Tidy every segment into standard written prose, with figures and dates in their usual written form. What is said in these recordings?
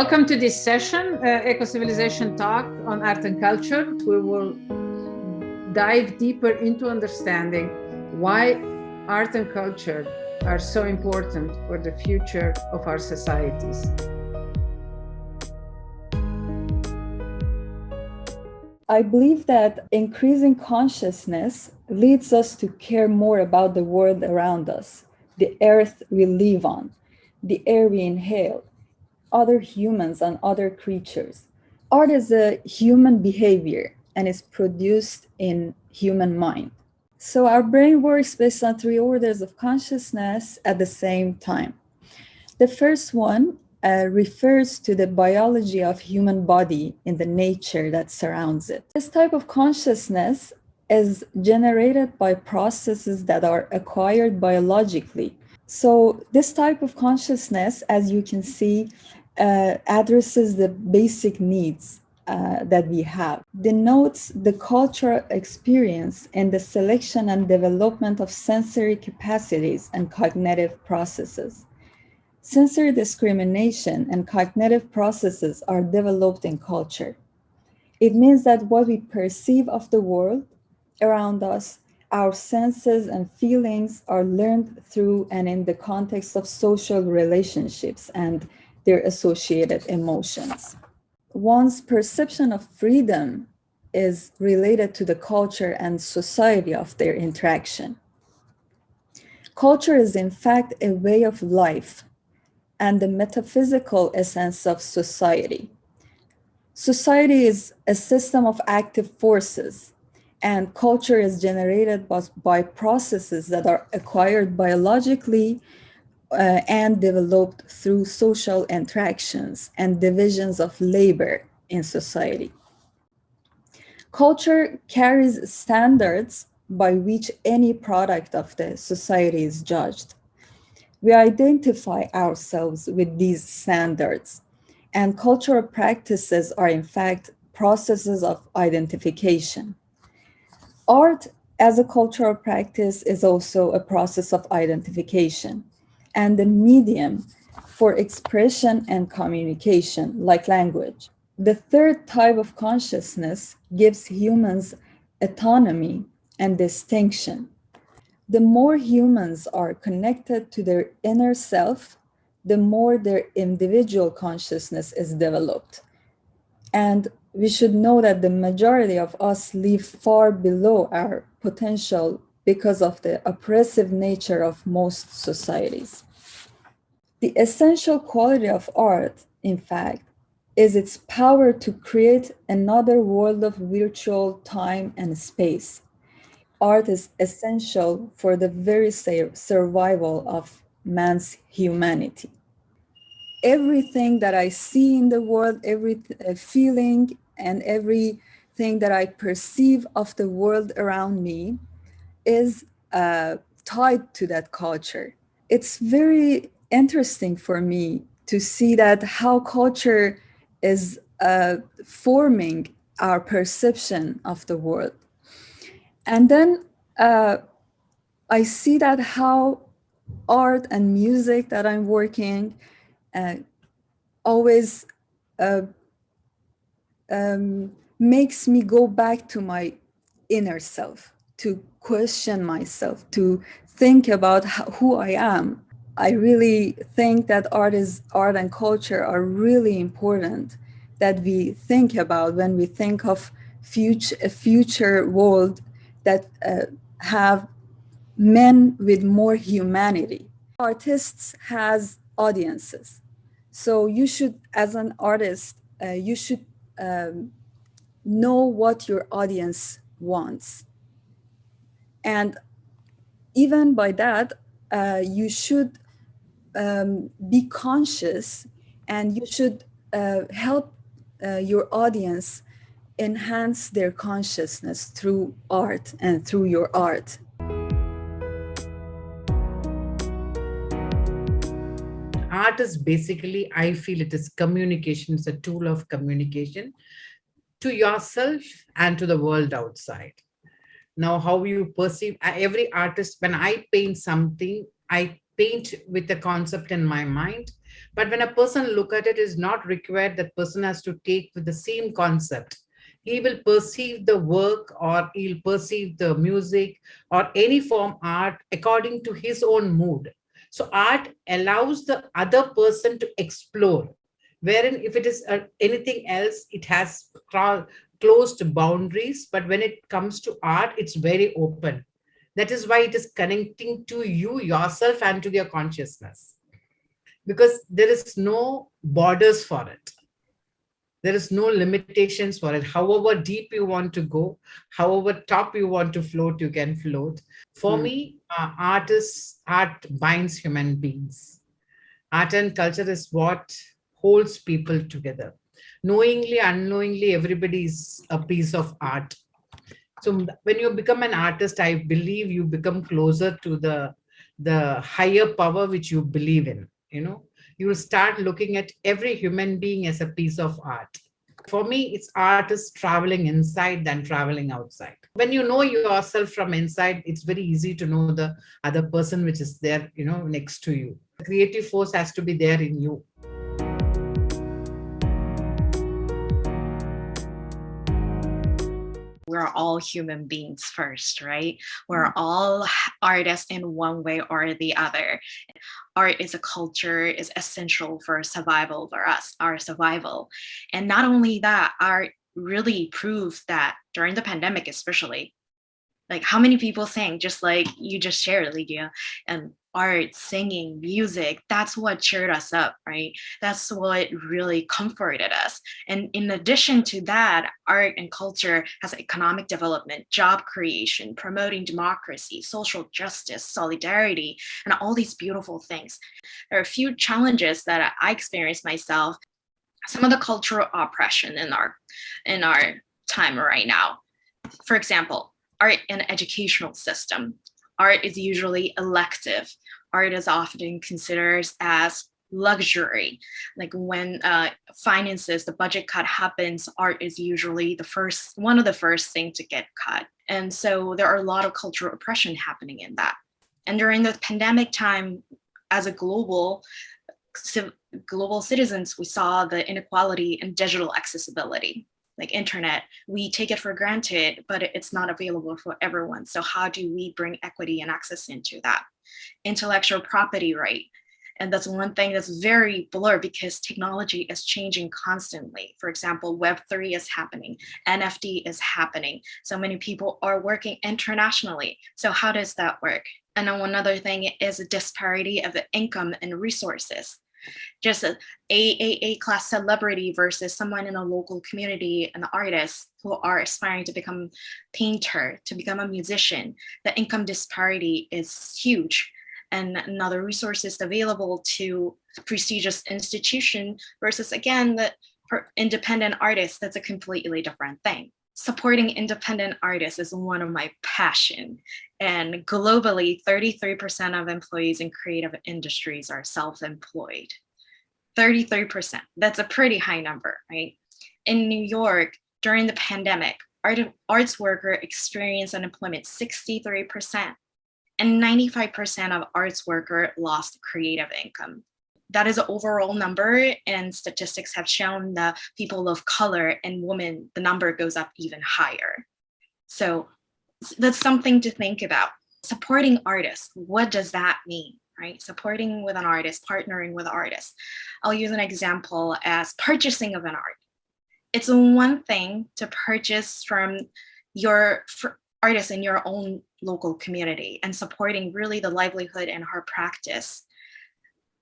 Welcome to this session, Ecocivilisation talk on art and culture. We will dive deeper into understanding why art and culture are so important for the future of our societies. I believe that increasing consciousness leads us to care more about the world around us, the earth we live on, the air we inhale, other humans and other creatures. Art is a human behavior and is produced in human mind. So our brain works based on three orders of consciousness at the same time. The first one refers to the biology of human body in the nature that surrounds it. This type of consciousness is generated by processes that are acquired biologically. So this type of consciousness, as you can see, addresses the basic needs that we have, denotes the cultural experience in the selection and development of sensory capacities and cognitive processes. Sensory discrimination and cognitive processes are developed in culture. It means that what we perceive of the world around us, our senses and feelings are learned through and in the context of social relationships and their associated emotions. One's perception of freedom is related to the culture and society of their interaction. Culture is in fact a way of life and the metaphysical essence of society. Society is a system of active forces, and culture is generated by processes that are acquired biologically and developed through social interactions and divisions of labor in society. Culture carries standards by which any product of the society is judged. We identify ourselves with these standards, and cultural practices are in fact processes of identification. Art as a cultural practice is also a process of identification and a medium for expression and communication, like language. The third type of consciousness gives humans autonomy and distinction. The more humans are connected to their inner self, the more their individual consciousness is developed. And we should know that the majority of us live far below our potential because of the oppressive nature of most societies. The essential quality of art, in fact, is its power to create another world of virtual time and space. Art is essential for the very survival of man's humanity. Everything that I see in the world, every feeling and everything that I perceive of the world around me is tied to that culture. It's very interesting for me to see that how culture is forming our perception of the world. And then I see that how art and music that I'm working always makes me go back to my inner self, to question myself, to think about who I am. I really think that art and culture are really important that we think about when we think of a future world that have men with more humanity. Artists has audiences. So you should, as an artist, you should know what your audience wants. And even by that, you should be conscious and you should help your audience enhance their consciousness through art and through your art. Art is basically, I feel it is communication. It's a tool of communication to yourself and to the world outside. Now, how you perceive, every artist, when I paint something, I paint with a concept in my mind, But when a person look at it, is not required that person has to take with the same concept. He will perceive the work, or he'll perceive the music or any form art according to his own mood. So art allows the other person to explore, wherein if it is anything else, it has closed boundaries. But when it comes to art, it's very open. That is why it is connecting to you yourself and to your consciousness, because there is no borders for it. There is no limitations for it. However deep you want to go, however top you want to float, you can float. For Mm. me, art binds human beings. Art and culture is what holds people together. Knowingly, unknowingly, everybody is a piece of art. So when you become an artist, I believe you become closer to the higher power which you believe in. You will start looking at every human being as a piece of art. For me, it's art is traveling inside than traveling outside. When you know yourself from inside, it's very easy to know the other person which is there, next to you. The creative force has to be there in you. We're all human beings first, right? We're all artists in one way or the other. Art is a culture, is essential for survival for us, our survival. And not only that, art really proves that during the pandemic, especially, like how many people sang, just like you just shared, Lydia, and art, singing, music, that's what cheered us up, right? That's what really comforted us. And in addition to that, art and culture has economic development, job creation, promoting democracy, social justice, solidarity, and all these beautiful things. There are a few challenges that I experienced myself. Some of the cultural oppression in our time right now. For example, art and educational system. Art is usually elective. Art is often considered as luxury. Like when finances, the budget cut happens, art is usually one of the first things to get cut. And so there are a lot of cultural oppression happening in that. And during the pandemic time, as a global citizens, we saw the inequality in digital accessibility. Like internet, we take it for granted, but it's not available for everyone. So how do we bring equity and access into that? Intellectual property right. And that's one thing that's very blurred because technology is changing constantly. For example, Web3 is happening, NFT is happening. So many people are working internationally. So how does that work? And then one other thing is a disparity of the income and resources. Just a class celebrity versus someone in a local community, an artist who are aspiring to become painter, to become a musician. The income disparity is huge. And another resources available to prestigious institution versus, again, the independent artists, that's a completely different thing. Supporting independent artists is one of my passion. And globally, 33% of employees in creative industries are self-employed. 33%, that's a pretty high number, right? In New York, during the pandemic, arts worker experienced unemployment 63%, and 95% of arts worker lost creative income. That is an overall number, and statistics have shown that people of color and women, the number goes up even higher. So that's something to think about. Supporting artists, what does that mean, right? Supporting with an artist, partnering with artists. I'll use an example as purchasing of an art. It's one thing to purchase from your artist in your own local community and supporting really the livelihood and her practice.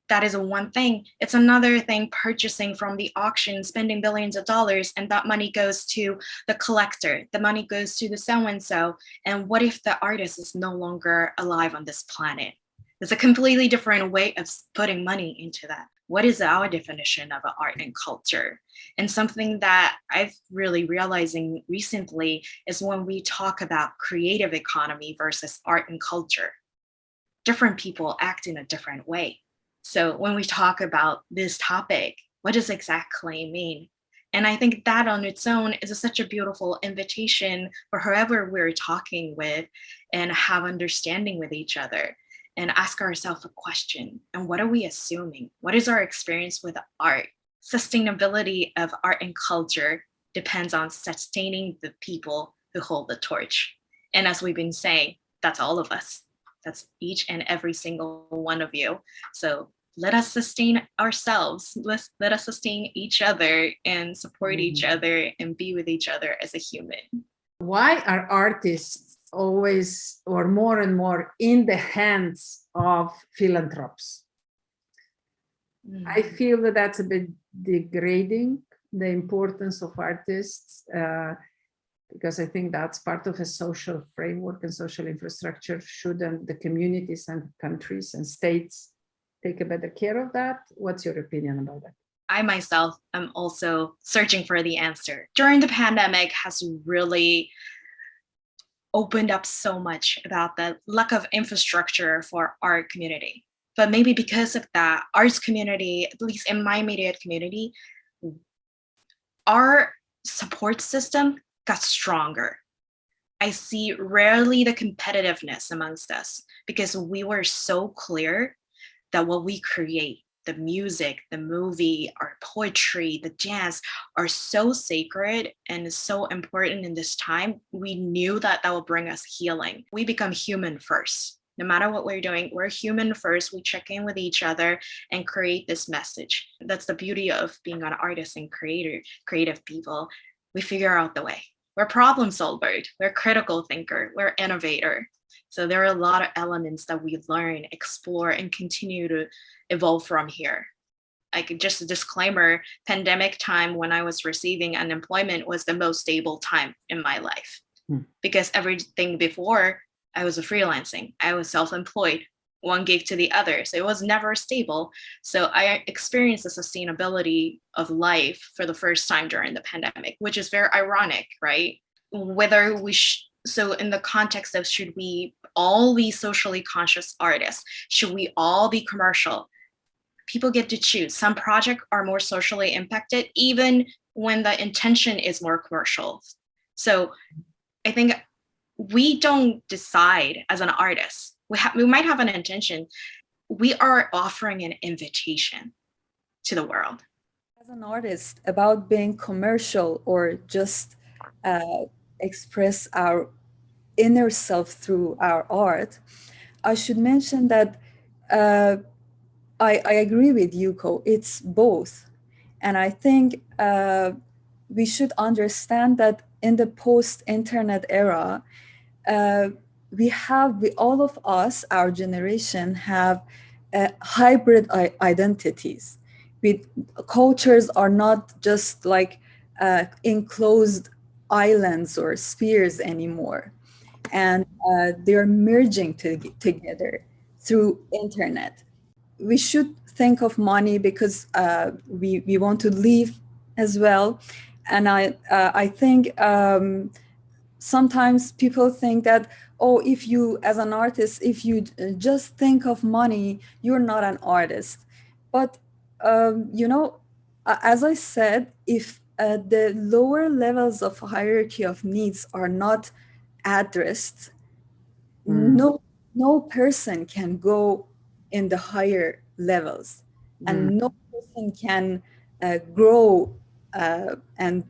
That is one thing. It's another thing purchasing from the auction, spending billions of dollars, and that money goes to the collector. The money goes to the so-and-so. And what if the artist is no longer alive on this planet? It's a completely different way of putting money into that. What is our definition of art and culture? And something that I've really realizing recently is when we talk about creative economy versus art and culture, different people act in a different way. So when we talk about this topic, what does exactly mean? And I think that on its own is such a beautiful invitation for whoever we're talking with and have understanding with each other. and ask ourselves a question. And what are we assuming? What is our experience with art? Sustainability of art and culture depends on sustaining the people who hold the torch. And as we've been saying, that's all of us. That's each and every single one of you. So let us sustain ourselves. Let us sustain each other and support each other and be with each other as a human. Why are artists always or more and more in the hands of philanthropes? I feel that that's a bit degrading the importance of artists, because I think that's part of a social framework and social infrastructure. Shouldn't the communities and countries and states take a better care of that? What's your opinion about that? I myself am also searching for the answer. During the pandemic has really opened up so much about the lack of infrastructure for our community. But maybe because of that, arts community, at least in my immediate community, our support system got stronger. I see rarely the competitiveness amongst us because we were so clear that what we create, the music, the movie, our poetry, the dance are so sacred and so important in this time. We knew that that will bring us healing. We become human first. No matter what we're doing, we're human first. We check in with each other and create this message. That's the beauty of being an artist and creative people. We figure out the way. We're problem solvers. We're critical thinker. We're innovator. So there are a lot of elements that we learn, explore, and continue to evolve from here. Like just a disclaimer, pandemic time when I was receiving unemployment was the most stable time in my life because everything before I was freelancing, I was self-employed, one gig to the other. So it was never stable. So I experienced the sustainability of life for the first time during the pandemic, which is very ironic, right? Whether we so in the context of should we all be socially conscious artists? Should we all be commercial? People get to choose. Some projects are more socially impacted, even when the intention is more commercial. So I think we don't decide as an artist. We might have an intention. We are offering an invitation to the world. As an artist, about being commercial or just express our inner self through our art, I should mention that I agree with you, Ko. It's both. And I think we should understand that in the post-internet era, all of us, our generation, have hybrid identities. Cultures are not just like enclosed islands or spheres anymore. And they're merging together through internet. We should think of money because we want to live as well. And I think sometimes people think that, oh, if you, as an artist, if you just think of money, you're not an artist. But, as I said, if the lower levels of hierarchy of needs are not addressed, no person can go in the higher levels, and no person can grow and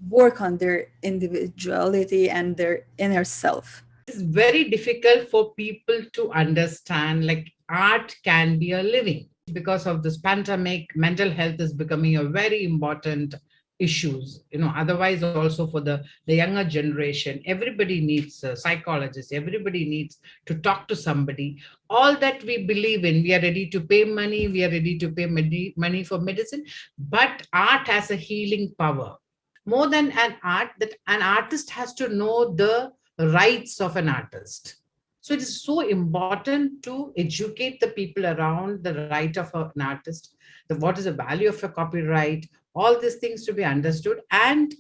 work on their individuality and their inner self. It's very difficult for people to understand like art can be a living. Because of this pandemic, mental health is becoming a very important issues, otherwise also for the younger generation, everybody needs a psychologist, everybody needs to talk to somebody. All that we believe in, we are ready to pay money, we are ready to pay money for medicine, but art has a healing power. More than an art, that an artist has to know the rights of an artist. So it is so important to educate the people around the right of an artist, what is the value of a copyright, all these things to be understood. And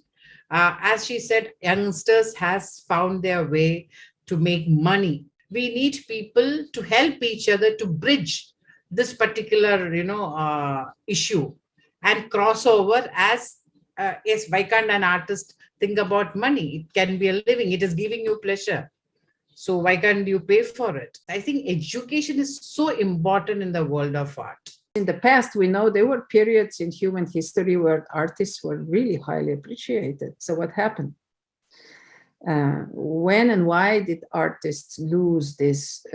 as she said, youngsters has found their way to make money. We need people to help each other to bridge this particular, issue and crossover as, yes, why can't an artist think about money? It can be a living. It is giving you pleasure. So why can't you pay for it? I think education is so important in the world of art. In the past, we know there were periods in human history where artists were really highly appreciated. So what happened? When and why did artists lose this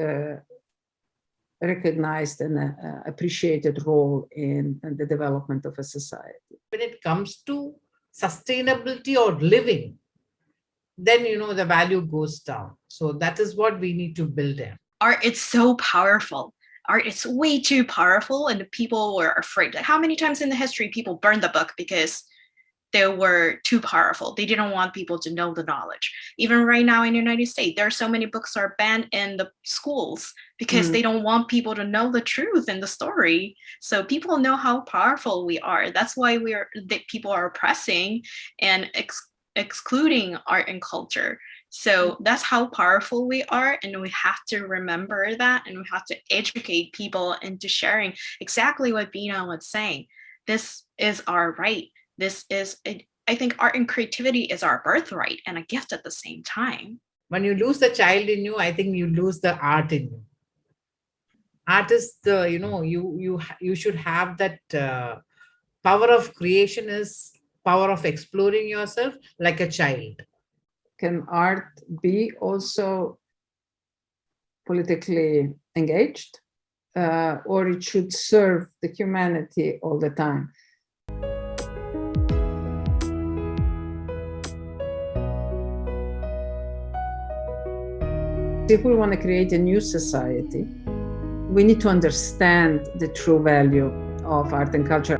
recognized and appreciated role in the development of a society? When it comes to sustainability or living, then the value goes down. So that is what we need to build in. Art, it's so powerful. Art is way too powerful, and people were afraid. How many times in the history people burned the book because they were too powerful? They didn't want people to know the knowledge. Even right now in the United States, there are so many books are banned in the schools because they don't want people to know the truth in the story. So people know how powerful we are. That's why people are oppressing and excluding art and culture. So that's how powerful we are, and we have to remember that, and we have to educate people into sharing exactly what Bina was saying. This is our right. I think art and creativity is our birthright and a gift at the same time. When you lose the child in you, I think you lose the art in you. Art is you should have that power of creation, is power of exploring yourself like a child. Can art be also politically engaged, or it should serve the humanity all the time? If we want to create a new society, we need to understand the true value of art and culture.